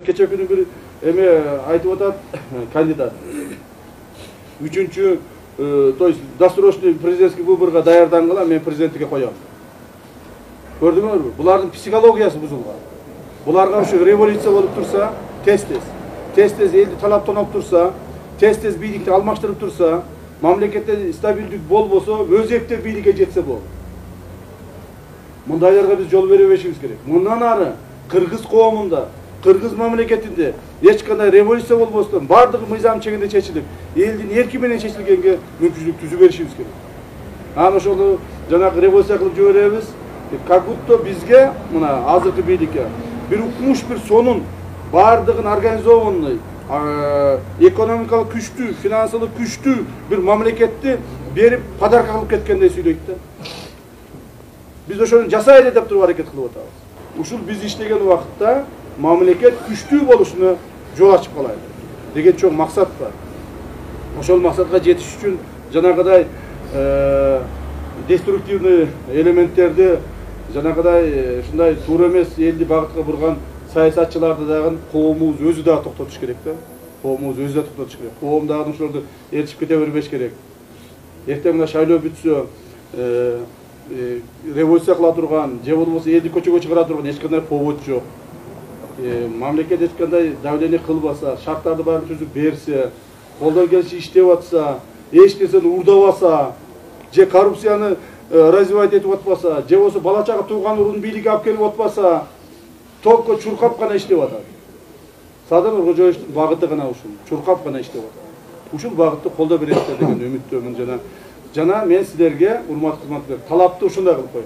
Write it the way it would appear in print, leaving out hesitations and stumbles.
Keçе күнү бир эме айтып атат кандидат. Үчүнчү, то есть досрочный президентский выборга даярдангыла мен президенттикке коём. Көрдүңөрбү? Булардын психологиясы бузулган. Буларга ушу революция болуп турса, тез элди талап тоноп турса, тез бийликти алмаштырып турса, мамлекетте стабилдик болбосо, өзекте бийликке жетсе болот. Мындайларга биз жол бербешибиз керек. Мындан ары кыргыз коомунда, кыргыз мамлекетинде эч кандай революция болбостон, бардыгы мыйзам чегинде чечилип, элдин эрки менен чечилгенге мүмкүнчүлүк түзүп беришибиз керек. Анан ошону жанагы революция кылып жиберебиз. Как будто бизге мына азыркы бийликке бир укмуш бир сонун бардыгын организованный, экономикалык күчтүү, финансылык күчтүү бир мамлекетти берип подарка кылып кеткендей сүйлөйт да. Биз ошону жасайлы деп туруп аракет кылып атабыз. Ушул биз иштеген убакытта мамлекет күчтүү болушуна жол ачып калайлы деген чоң максат бар. Ошол максатка жетиш үчүн жанагыдай деструктивный элементтерди, жанагыдай ушундай туура эмес элди багытка бурган саясатчыларды дагы коомубуз өзү дагы токтотуш керек да. Коомубуз өзү да токтотуш керек. Коом дагы ошолорду ээрчип кете бербеш керек. Эртең мына шайлоо бүтсө, революция кыла турган, же болбосо элди көчөгө чыгара турган эч кандай повод жок. Мамлекет эч кандай давление кылбаса, шарттарды баарын түзүп берсе, колдон келиши иштеп атса, эч нерсени уурдабаса, же коррупцияны развивать этип атпаса, же болбосо бала чага тууган урун бийликке алып келип атпаса, только чуркап гана иштеп атат. Садыр Нуркожоевичтин багыты гана ушул, чуркап гана иштеп атат. Ушул багытты колдоо бересиздер деген үмүттөмүн жана мен силерге, урматтуу кызматкерлер, талапты ушундай кылып коём.